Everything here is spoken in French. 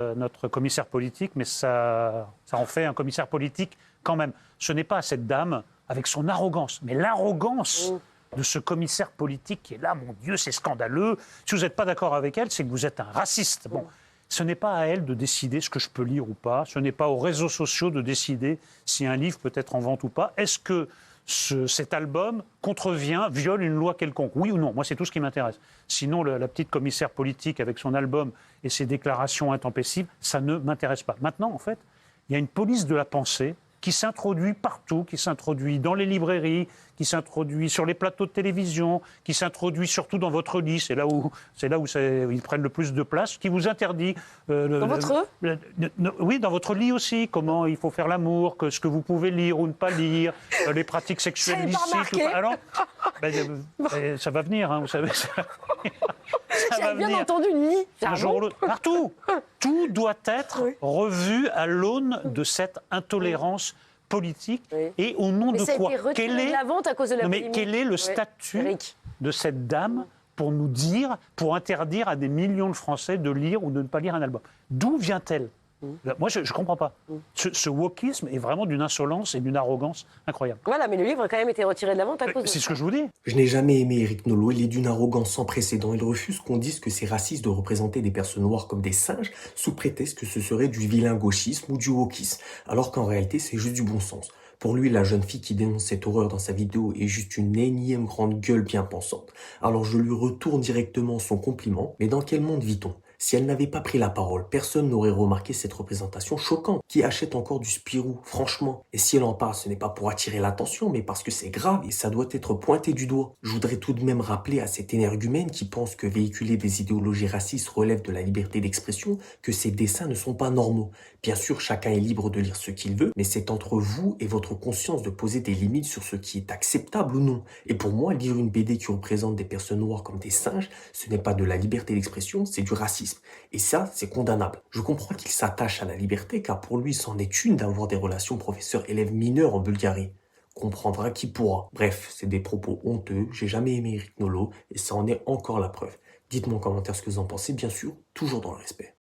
notre commissaire politique, mais ça en fait un commissaire politique quand même. Ce n'est pas cette dame, avec son arrogance, mais l'arrogance de ce commissaire politique qui est là, mon Dieu, c'est scandaleux. Si vous n'êtes pas d'accord avec elle, c'est que vous êtes un raciste. Bon, ce n'est pas à elle de décider ce que je peux lire ou pas. Ce n'est pas aux réseaux sociaux de décider si un livre peut être en vente ou pas. Est-ce que cet album contrevient, viole une loi quelconque? Oui ou non? Moi, c'est tout ce qui m'intéresse. Sinon, la petite commissaire politique avec son album et ses déclarations intempestives, ça ne m'intéresse pas. Maintenant, en fait, il y a une police de la pensée qui s'introduit partout, qui s'introduit dans les librairies, qui s'introduit sur les plateaux de télévision, qui s'introduit surtout dans votre lit, c'est là où ils prennent le plus de place, qui vous interdit... Dans votre oui, dans votre lit aussi, comment il faut faire l'amour, ce que vous pouvez lire ou ne pas lire, les pratiques sexuelles licites. Alors, ça va venir, hein, vous savez. J'avais bien entendu lit. Un jour ou l'autre. Partout. Tout doit être revu à l'aune de cette intolérance politique. Et au nom de quoi? Quel est, de la vente à cause de la quel est le statut de cette dame pour nous dire, pour interdire à des millions de Français de lire ou de ne pas lire un album? D'où vient-elle? Moi, je ne comprends pas. Ce wokisme est vraiment d'une insolence et d'une arrogance incroyable. Voilà, mais le livre a quand même été retiré de la vente à cause de ça. C'est ce que je vous dis. Je n'ai jamais aimé Éric Nolot. Il est d'une arrogance sans précédent. Il refuse qu'on dise que c'est raciste de représenter des personnes noires comme des singes sous prétexte que ce serait du vilain gauchisme ou du wokisme, alors qu'en réalité, c'est juste du bon sens. Pour lui, la jeune fille qui dénonce cette horreur dans sa vidéo est juste une énième grande gueule bien pensante. Alors je lui retourne directement son compliment. Mais dans quel monde vit-on? Si elle n'avait pas pris la parole, personne n'aurait remarqué cette représentation choquante. Qui achète encore du Spirou, franchement? Et si elle en parle, ce n'est pas pour attirer l'attention, mais parce que c'est grave et ça doit être pointé du doigt. Je voudrais tout de même rappeler à cette énergumène qui pense que véhiculer des idéologies racistes relève de la liberté d'expression que ces dessins ne sont pas normaux. Bien sûr, chacun est libre de lire ce qu'il veut, mais c'est entre vous et votre conscience de poser des limites sur ce qui est acceptable ou non. Et pour moi, lire une BD qui représente des personnes noires comme des singes, ce n'est pas de la liberté d'expression, c'est du racisme. Et ça, c'est condamnable. Je comprends qu'il s'attache à la liberté, car pour lui, c'en est une d'avoir des relations professeur-élève mineurs en Bulgarie. Comprendra qui pourra. Bref, c'est des propos honteux, j'ai jamais aimé Éric Nolot, et ça en est encore la preuve. Dites-moi en commentaire ce que vous en pensez, bien sûr, toujours dans le respect.